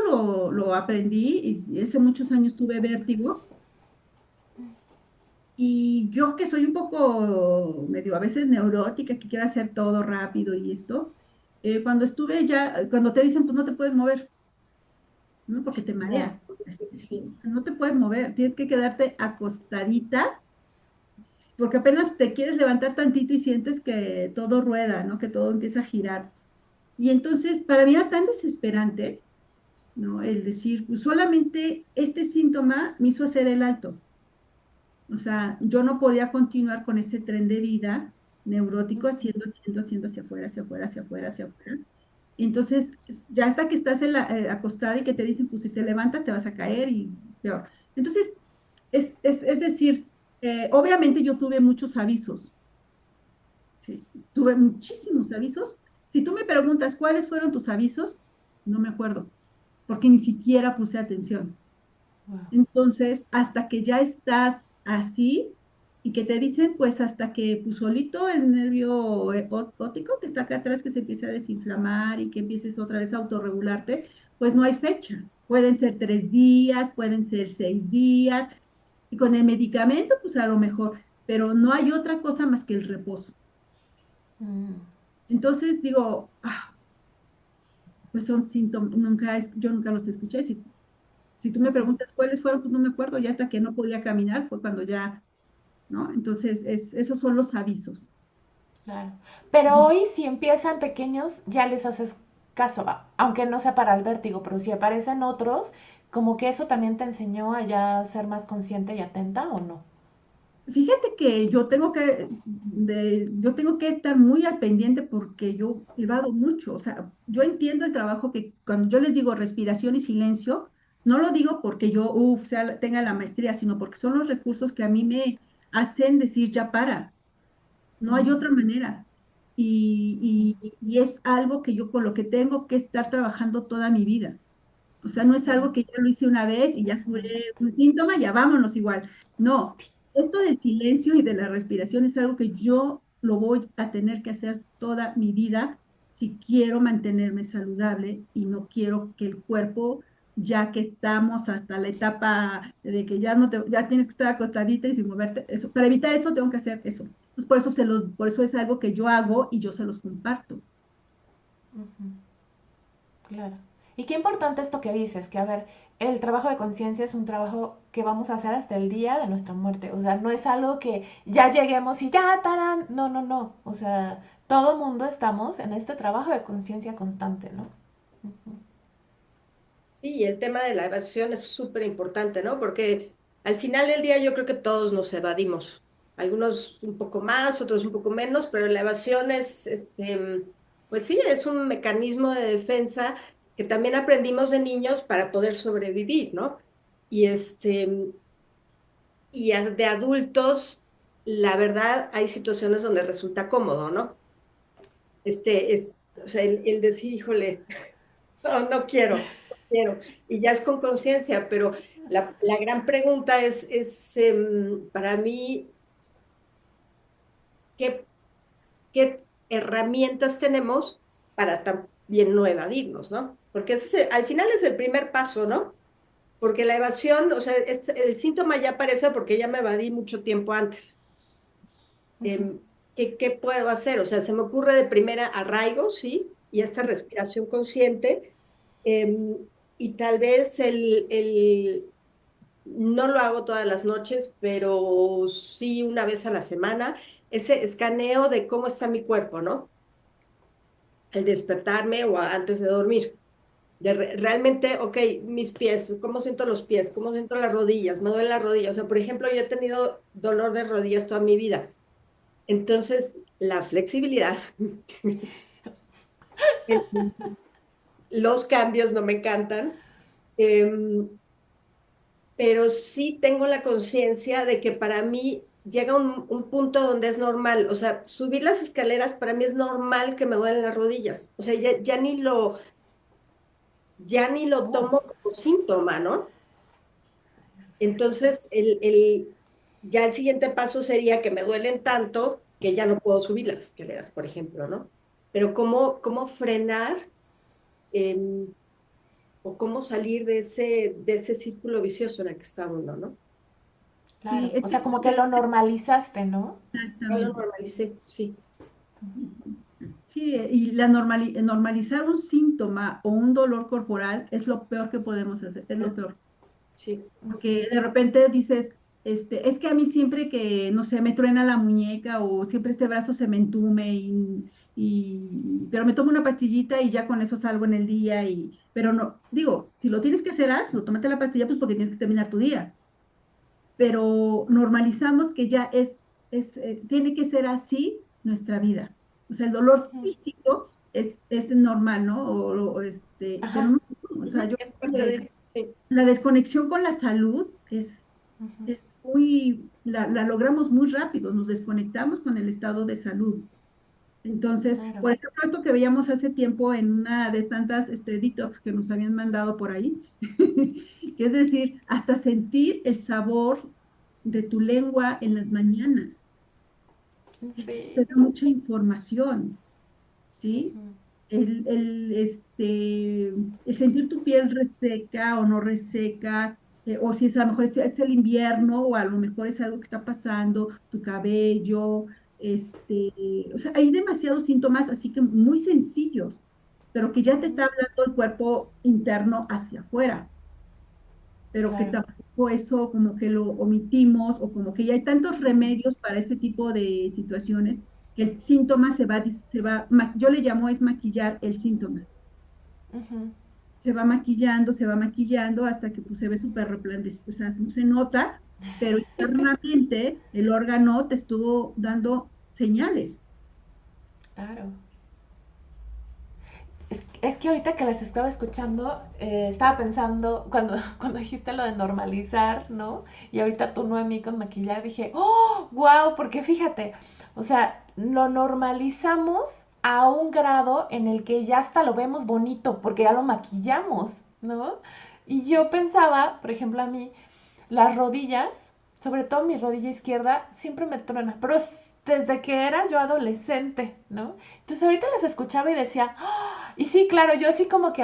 B: lo aprendí y hace muchos años tuve vértigo y yo que soy un poco medio a veces neurótica, que quiero hacer todo rápido y esto, cuando estuve ya, cuando te dicen, pues no te puedes mover. ¿No? Porque te
A: Ya,
B: mareas.
C: Sí.
B: No te puedes mover, tienes que quedarte acostadita, porque apenas te quieres levantar tantito y sientes que todo rueda, ¿no? Que todo empieza a girar. Y entonces, para mí era tan desesperante, ¿no? El decir, pues solamente este síntoma me hizo hacer el alto. O sea, yo no podía continuar con ese tren de vida neurótico haciendo hacia afuera, hacia afuera, hacia afuera, hacia afuera. Entonces, ya hasta que estás acostada y que te dicen, pues si te levantas te vas a caer y peor. Entonces, es decir, obviamente yo tuve muchos avisos, ¿sí? Tuve muchísimos avisos. Si tú me preguntas cuáles fueron tus avisos, no me acuerdo, porque ni siquiera puse atención.
A: wow.
B: Entonces, hasta que ya estás así y que te dicen, pues hasta que pues, solito el nervio óptico que está acá atrás que se empieza a desinflamar y que empieces otra vez a autorregularte, pues no hay fecha. Pueden ser 3 días, pueden ser 6 días, y con el medicamento, pues a lo mejor, pero no hay otra cosa más que el reposo.
A: Mm.
B: Entonces digo, pues son síntomas, yo nunca los escuché. Si tú me
A: Ujú.
B: preguntas cuáles fueron, pues no me acuerdo, ya hasta que no podía caminar fue cuando ya, ¿no? Entonces, esos son los avisos.
A: Claro. Pero hoy, si empiezan pequeños, ya les haces caso, aunque no sea para el vértigo, pero si aparecen otros, como que eso también te enseñó a ya ser más consciente y atenta, ¿o no?
B: Fíjate que yo tengo que estar muy al pendiente porque yo evado mucho, o sea, yo entiendo el trabajo que cuando yo les digo respiración y silencio, no lo digo porque yo, tenga la maestría, sino porque son los recursos que a mí me hacen decir ya para, no hay otra manera. Y es algo que yo con lo que tengo que estar trabajando toda mi vida. O sea, no es algo que ya lo hice una vez y ya curé un síntoma, ya vámonos igual. No, esto del silencio y de la respiración es algo que yo lo voy a tener que hacer toda mi vida si quiero mantenerme saludable y no quiero que el cuerpo, ya que estamos hasta la etapa de que ya tienes que estar acostadita y sin moverte, eso, para evitar eso tengo que hacer eso. Entonces, por eso es algo que yo hago y yo se los comparto.
A: Ujú. Claro. Y qué importante esto que dices, que a ver, el trabajo de conciencia es un trabajo que vamos a hacer hasta el día de nuestra muerte. O sea, no es algo que ya lleguemos y ya, tarán. No, no, no. O sea, todo mundo estamos en este trabajo de conciencia constante, ¿no? Ujú.
C: Sí, y el tema de la evasión es súper importante, ¿no? Porque al final del día yo creo que todos nos evadimos. algunos un poco más, otros un poco menos, pero la evasión es, pues sí, es un mecanismo de defensa que también aprendimos de niños para poder sobrevivir, ¿no? Y de adultos, la verdad, hay situaciones donde resulta cómodo, ¿no? O sea, el decir, híjole, no, no quiero, no quiero. Y ya es con conciencia, pero la gran pregunta para mí, ¿qué, qué herramientas tenemos para también no evadirnos, ¿no? Porque al final es el primer paso, ¿no? Porque la evasión, o sea, el síntoma ya aparece porque ya me evadí mucho tiempo antes.
A: Ujú.
C: ¿Qué puedo hacer? O sea, se me ocurre de primera arraigo, ¿sí? Y esta respiración consciente. em, y tal vez no lo hago todas las noches, pero sí una vez a la semana, ese escaneo de cómo está mi cuerpo, ¿no? El despertarme o antes de dormir. Realmente, ok, mis pies, ¿cómo siento los pies? ¿Cómo siento las rodillas? Me duele la rodilla. O sea, por ejemplo, yo he tenido dolor de rodillas toda mi vida. Entonces, la flexibilidad, los cambios no me encantan, em, pero sí tengo la conciencia de que para mí llega un punto donde es normal. O sea, subir las escaleras para mí es normal que me duelen las rodillas. O sea, ya ni lo
A: Oh,
C: tomo como síntoma, ¿no? Entonces, ya el siguiente paso sería que me duelen tanto que ya no puedo subir las escaleras, por ejemplo, ¿no? Pero ¿cómo frenar em, o cómo salir de ese círculo vicioso en el que está uno, ¿no?
B: Sí,
A: claro. O sea, como que lo normalizaste, ¿no?
C: Ya lo
B: exactamente.
C: normalicé, sí.
B: Sí, y normalizar un síntoma o un dolor corporal es lo peor que podemos hacer, es lo peor.
C: Sí.
B: Porque de repente dices, es que a mí siempre que, no sé, me truena la muñeca o siempre este brazo se me entume pero me tomo una pastillita y ya con eso salgo en el día pero no, digo, si lo tienes que hacer, hazlo, tómate la pastilla pues porque tienes que terminar tu día, pero normalizamos que ya tiene que ser así nuestra vida. O sea, el dolor
A: Ujú.
B: físico es normal, ¿no? Pero
A: Ajá.
B: no, o sea,
C: Ujú,
B: yo
C: es
B: creo
C: parte
B: que
C: sí.
B: la desconexión con la salud
A: Ujú.
B: la logramos muy rápido, nos desconectamos con el estado de salud. Entonces,
A: Claro.
B: por ejemplo, esto que veíamos hace tiempo en una de tantas detox que nos habían mandado por ahí, que es decir, hasta sentir el sabor de tu lengua en las mañanas. Y eso te
A: Sí.
B: da mucha información, ¿sí?
A: Ujú.
B: El sentir tu piel reseca o no reseca, o si es a lo mejor es el invierno, o a lo mejor es algo que está pasando, tu cabello, o sea, hay demasiados síntomas, así que muy sencillos, pero que ya te está
A: Ujú.
B: hablando el cuerpo interno hacia afuera, pero que
A: Claro.
B: tampoco eso como que lo omitimos, o como que ya hay tantos remedios para este tipo de situaciones que el síntoma yo le llamo es maquillar el síntoma.
A: Ujú.
B: Se va maquillando hasta que pues, se ve súper resplandeciente, o sea, no se nota, pero internamente el órgano te estuvo dando señales.
A: Claro. Es que ahorita que las estaba escuchando, estaba pensando, cuando dijiste lo de normalizar, ¿no? Y ahorita tú, Noemí, con maquillar, dije, oh, wow, porque fíjate, o sea, lo normalizamos a un grado en el que ya hasta lo vemos bonito, porque ya lo maquillamos, ¿no? Y yo pensaba, por ejemplo, a mí, las rodillas, sobre todo mi rodilla izquierda, siempre me truena, pero desde que era yo adolescente, ¿no? Entonces ahorita las escuchaba y decía, "Ah", y sí, claro, yo así como que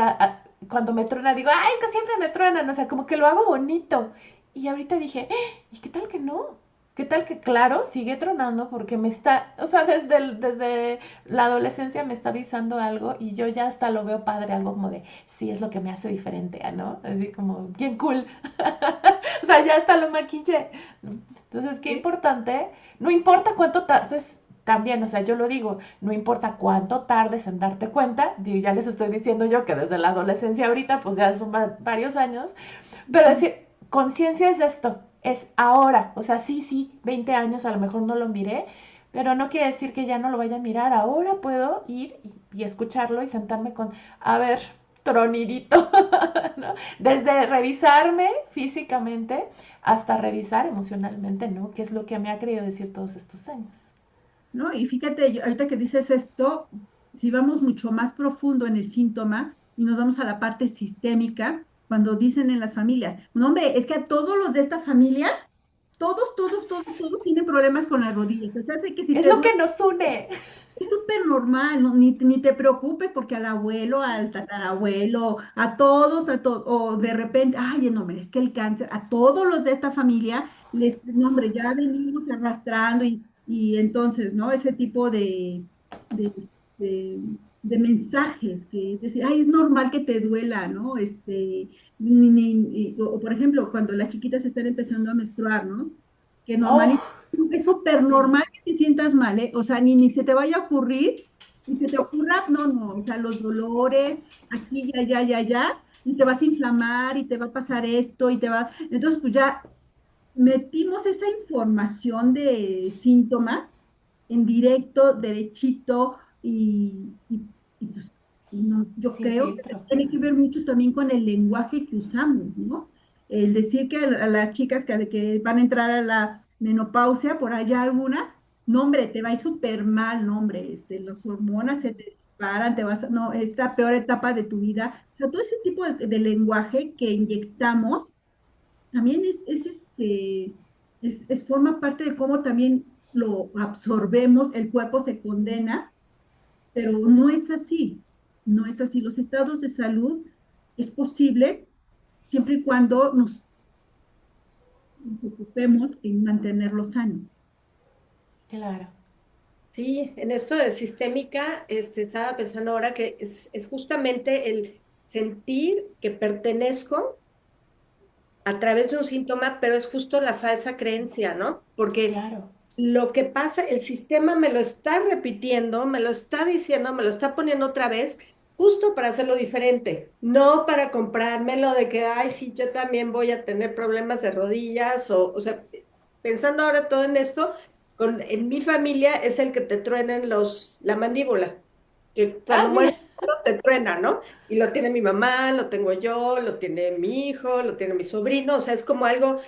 A: cuando me truena digo, ay, que siempre me truenan, o sea, como que lo hago bonito. Y ahorita dije, ¿y qué tal que no? ¿Qué tal que, claro, sigue tronando porque me está, o sea, desde la adolescencia me está avisando algo y yo ya hasta lo veo padre, algo como de, sí, es lo que me hace diferente, ¿no? Así como, bien cool. O sea, ya hasta lo maquillé. Entonces, qué
C: Sí,
A: importante. No importa cuánto tardes, también, o sea, yo lo digo, no importa cuánto tardes en darte cuenta. Digo, ya les estoy diciendo yo que desde la adolescencia ahorita, pues ya son varios años. Pero
B: Ujú.
A: decir, conciencia es esto. es ahora. O sea, sí, sí, 20 años a lo mejor no lo miré, pero no quiere decir que ya no lo vaya a mirar. Ahora puedo ir y escucharlo y sentarme con, a ver, tronidito, ¿no? Desde revisarme físicamente hasta revisar emocionalmente, ¿no? Que es lo que me ha querido decir todos estos años.
B: ¿no? Y fíjate, ahorita que dices esto, si vamos mucho más profundo en el síntoma y nos vamos a la parte sistémica, cuando dicen en las familias, no, hombre, es que a todos los de esta familia, todos tienen problemas con las rodillas. O sea, sé que si
A: Es
B: te
A: lo
B: duele,
A: que nos une.
B: es súper normal, ¿no? Ni te preocupes porque al abuelo, al tatarabuelo, a todos, o de repente, ay, no, hombre, es que el cáncer, a todos los de esta familia, no, hombre, ya venimos arrastrando y entonces, ¿no? Ese tipo de, de, de mensajes que es decir, ay, es normal que te duela, ¿no? O por ejemplo, cuando las chiquitas están empezando a menstruar, ¿no? Que
A: Oh,
B: normalmente es súper
A: sí,
B: normal que te sientas mal, ¿eh? O sea, ni se te vaya a ocurrir, ni se te ocurra, no, o sea, los dolores, aquí, ya, y te vas a inflamar y te va a pasar esto y te va, entonces pues ya metimos esa información de síntomas en directo, derechito, pues no, yo
A: sin
B: creo que
A: filtro.
B: tiene que ver mucho también con el lenguaje que usamos, ¿no? El decir que a las chicas que van a entrar a la menopausia, por allá algunas, no, hombre, te va a ir súper mal, no, hombre, los hormonas se te disparan, no, esta peor etapa de tu vida, o sea, todo ese tipo de lenguaje que inyectamos también forma parte de cómo también lo absorbemos, el cuerpo se condena, pero no es así, no es así. Los estados de salud es posible siempre y cuando nos ocupemos en mantenerlo sano.
A: Claro.
C: Sí, en esto de sistémica, estaba pensando ahora que es justamente el sentir que pertenezco a través de un síntoma, pero es justo la falsa creencia, ¿no? Porque
A: Claro.
C: lo que pasa, el sistema me lo está repitiendo, me lo está diciendo, me lo está poniendo otra vez, justo para hacerlo diferente, no para comprármelo de que, ay, sí, yo también voy a tener problemas de rodillas, o sea, pensando ahora todo en esto, en mi familia es el que te truenen la mandíbula, que
A: Ah,
C: cuando muere
A: mira.
C: te truena, ¿no? Y lo tiene mi mamá, lo tengo yo, lo tiene mi hijo, lo tiene mi sobrino, o sea, es como algo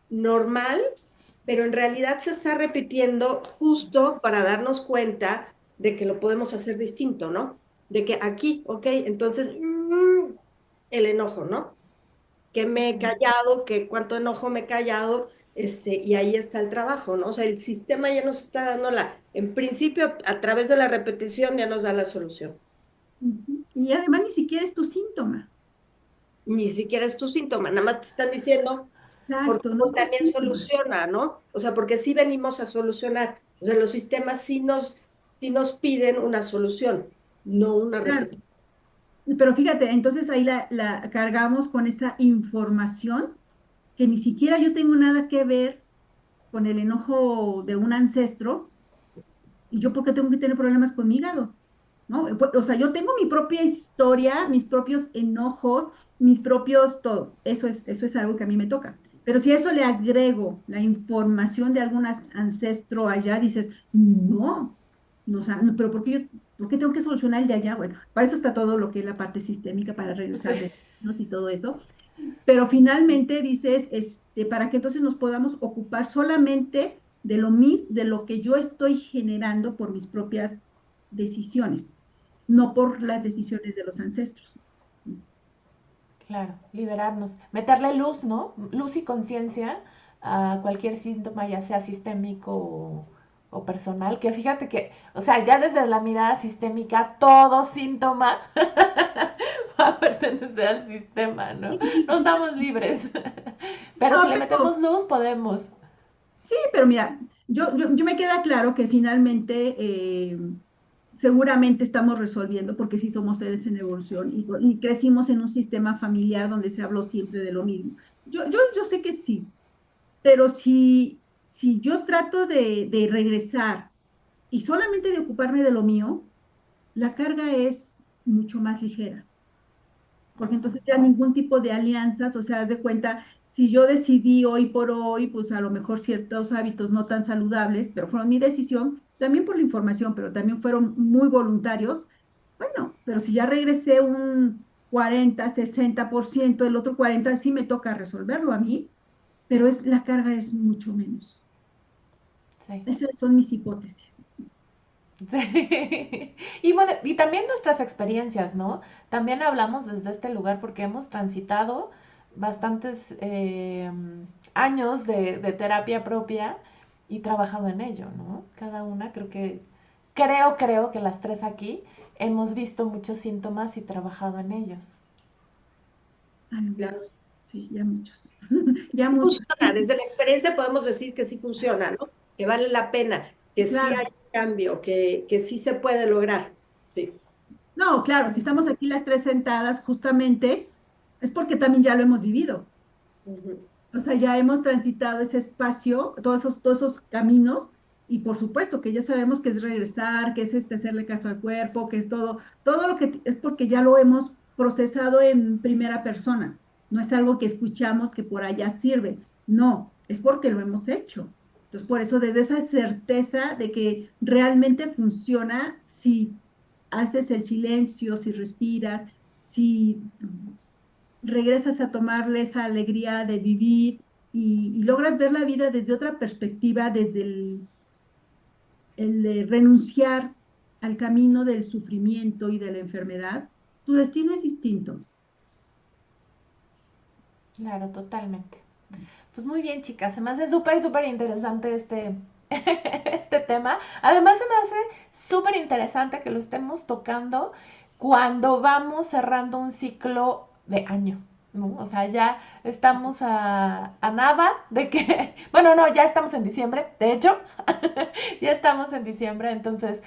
C: normal, pero en realidad se está repitiendo justo para darnos cuenta de que lo podemos hacer distinto, ¿no? De que aquí, ok, entonces, el enojo, ¿no? Que me he
A: Ujú.
C: callado, que cuánto enojo me he callado, y ahí está el trabajo, ¿no? O sea, el sistema ya nos está dando en principio, a través de la repetición ya nos da la solución.
B: Ujú. Y además ni siquiera es tu síntoma.
C: Ni siquiera es tu síntoma, nada más te están diciendo por
B: Exacto, no
C: favor
B: es tu
C: también
B: síntoma.
C: soluciona, ¿no? O sea, porque sí venimos a solucionar. O sea, los sistemas sí nos piden una solución, no una
B: Claro.
C: repetición.
B: Pero fíjate, entonces ahí la cargamos con esa información que ni siquiera yo tengo nada que ver con el enojo de un ancestro, y yo por qué tengo que tener problemas con mi hígado, ¿no? O sea, yo tengo mi propia historia, mis propios enojos, mis propios todo. Eso es algo que a mí me toca. Pero si a eso le agrego la información de algún ancestro allá, dices, no, no, o sea, no, pero ¿por qué tengo que solucionar el de allá? Bueno, para eso está todo lo que es la parte sistémica, para
A: Sí.
B: regresar de y todo eso. Pero finalmente dices, para que entonces nos podamos ocupar solamente de lo que yo estoy generando por mis propias decisiones, no por las decisiones de los ancestros.
A: Claro, liberarnos, meterle luz, ¿no? Luz y conciencia a cualquier síntoma, ya sea sistémico o personal, que fíjate que, o sea, ya desde la mirada sistémica, todo síntoma va a pertenecer al sistema, ¿no? No estamos libres, pero si
B: No,
A: le
B: pero
A: metemos luz, podemos.
B: sí, pero mira, yo me queda claro que finalmente seguramente estamos resolviendo, porque sí somos seres en evolución y crecimos en un sistema familiar donde se habló siempre de lo mismo. Yo sé que sí, pero si yo trato de regresar y solamente de ocuparme de lo mío, la carga es mucho más ligera, porque entonces ya ningún tipo de alianzas, o sea, haz de cuenta, Si yo decidí hoy por hoy, pues a lo mejor ciertos hábitos no tan saludables, pero fueron mi decisión, también por la información, pero también fueron muy voluntarios. Bueno, pero si ya regresé un 40, 60%, el otro 40 sí me toca resolverlo a mí, pero la carga es mucho menos.
A: Sí.
B: Esas son mis hipótesis.
A: Sí. Y bueno, y también nuestras experiencias, ¿no? También hablamos desde este lugar porque hemos transitado bastantes años de terapia propia y trabajado en ello, ¿no? Cada una, creo que las tres aquí hemos visto muchos síntomas y trabajado en ellos.
C: Claro.
B: Algunos, sí, ya muchos, ya
C: Sí
B: muchos.
C: funciona, desde la experiencia podemos decir que sí funciona, ¿no? Que vale la pena, que sí
B: Claro.
C: hay cambio, que sí se puede lograr. Sí.
B: No, claro, si estamos aquí las tres sentadas, justamente, es porque también ya lo hemos vivido.
C: Ujú.
B: O sea, ya hemos transitado ese espacio, todos esos caminos, y por supuesto que ya sabemos que es regresar, que es hacerle caso al cuerpo, que es todo lo que es porque ya lo hemos procesado en primera persona. No es algo que escuchamos que por allá sirve. No, es porque lo hemos hecho. Entonces, por eso, desde esa certeza de que realmente funciona, si haces el silencio, si respiras, si regresas a tomarle esa alegría de vivir y logras ver la vida desde otra perspectiva, desde el de renunciar al camino del sufrimiento y de la enfermedad, tu destino es distinto.
A: Claro, totalmente. Pues muy bien, chicas, se me hace súper, súper interesante este tema. Además, se me hace súper interesante que lo estemos tocando cuando vamos cerrando un ciclo de año, ¿no? O sea, ya estamos a nada de que, bueno, no, ya estamos en diciembre, de hecho, ya estamos en diciembre, entonces,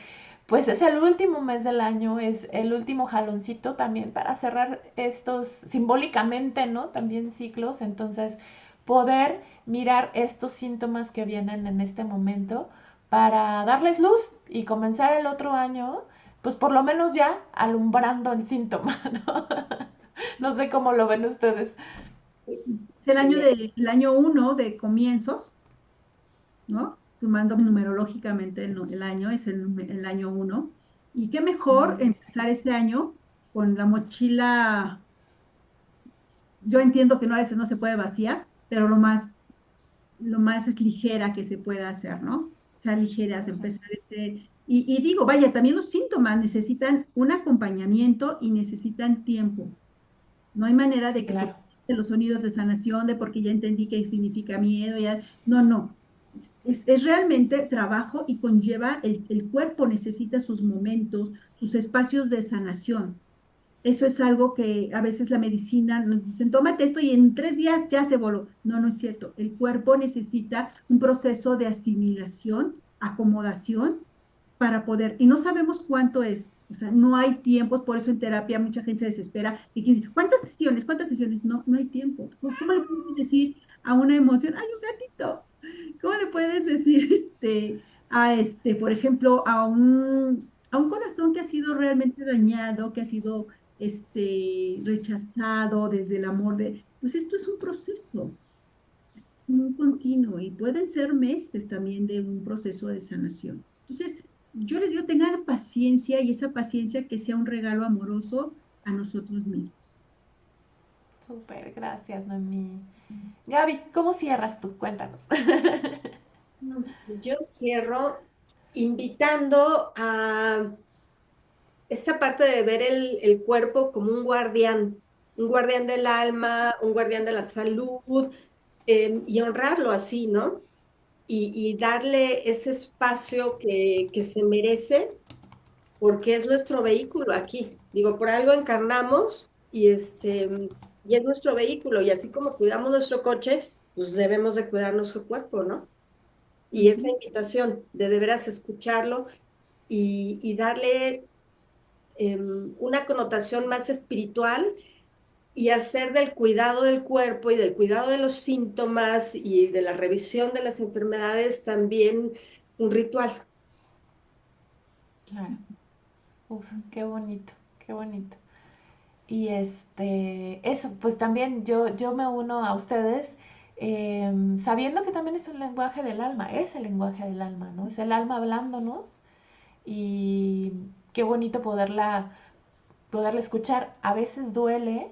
A: pues es el último mes del año, es el último jaloncito también para cerrar estos simbólicamente, ¿no? También ciclos, entonces poder mirar estos síntomas que vienen en este momento para darles luz y comenzar el otro año, pues por lo menos ya alumbrando el síntoma, ¿no? No sé cómo lo ven ustedes.
B: Es el
C: Muy
B: año,
C: bien.
B: el año uno de comienzos, ¿no? Sumando numerológicamente el año, es el año uno. Y qué mejor
A: Ujú.
B: empezar ese año con la mochila. Yo entiendo que no, a veces no se puede vaciar, pero lo más es ligera que se pueda hacer, ¿no? O sea, ligeras, empezar ese. Y digo, vaya, también los síntomas necesitan un acompañamiento y necesitan tiempo. No hay manera de que
A: Claro,
B: de los sonidos de sanación, de porque ya entendí qué significa miedo, ya. No, no. Es realmente trabajo y conlleva, el cuerpo necesita sus momentos, sus espacios de sanación. Eso es algo que a veces la medicina nos dicen, tómate esto y en 3 días ya se voló. No, no es cierto. El cuerpo necesita un proceso de asimilación, acomodación para poder, y no sabemos cuánto es. O sea, no hay tiempos, por eso en terapia mucha gente se desespera y dice, ¿cuántas sesiones? ¿Cuántas sesiones? No, no hay tiempo. ¿Cómo le puedes decir a una emoción, ay, un gatito? ¿Cómo le puedes decir, por ejemplo, a un corazón que ha sido realmente dañado, que ha sido rechazado desde el amor pues esto es un proceso, es un continuo y pueden ser meses también de un proceso de sanación. Entonces, yo les digo, tengan paciencia y esa paciencia que sea un regalo amoroso a nosotros mismos.
A: súper, gracias, Noemí. Gaby, ¿cómo cierras tú? Cuéntanos.
C: Yo cierro invitando a esta parte de ver el cuerpo como un guardián del alma, un guardián de la salud, y honrarlo así, ¿no? Y darle ese espacio que se merece, porque es nuestro vehículo aquí. Digo, por algo encarnamos y es nuestro vehículo, y así como cuidamos nuestro coche, pues debemos de cuidar nuestro cuerpo, ¿no? Y esa
B: Ujú.
C: invitación de veras escucharlo y darle una connotación más espiritual y hacer del cuidado del cuerpo y del cuidado de los síntomas y de la revisión de las enfermedades también un ritual.
A: Claro. Uf, qué bonito, qué bonito. Eso, pues también yo me uno a ustedes sabiendo que también es un lenguaje del alma, es el lenguaje del alma, ¿no? Es el alma hablándonos y qué bonito poderla escuchar. A veces duele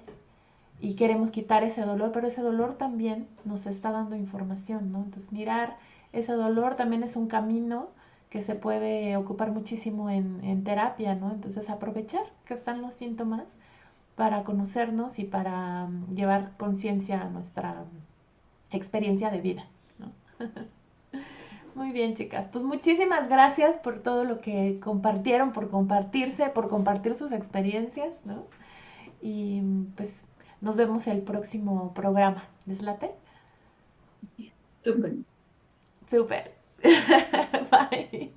A: y queremos quitar ese dolor, pero ese dolor también nos está dando información, ¿no? Entonces mirar ese dolor también es un camino que se puede ocupar muchísimo en terapia, ¿no? Entonces aprovechar que están los síntomas para conocernos y para llevar conciencia a nuestra experiencia de vida, ¿no? Muy bien, chicas. Pues muchísimas gracias por todo lo que compartieron, por compartirse, por compartir sus experiencias, ¿no? Y pues nos vemos el próximo programa. ¿Les late?
C: Súper.
A: Súper. Bye.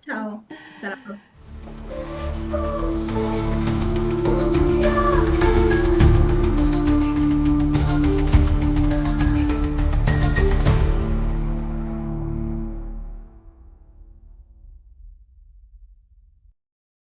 B: Chao. Hasta la próxima.
D: Después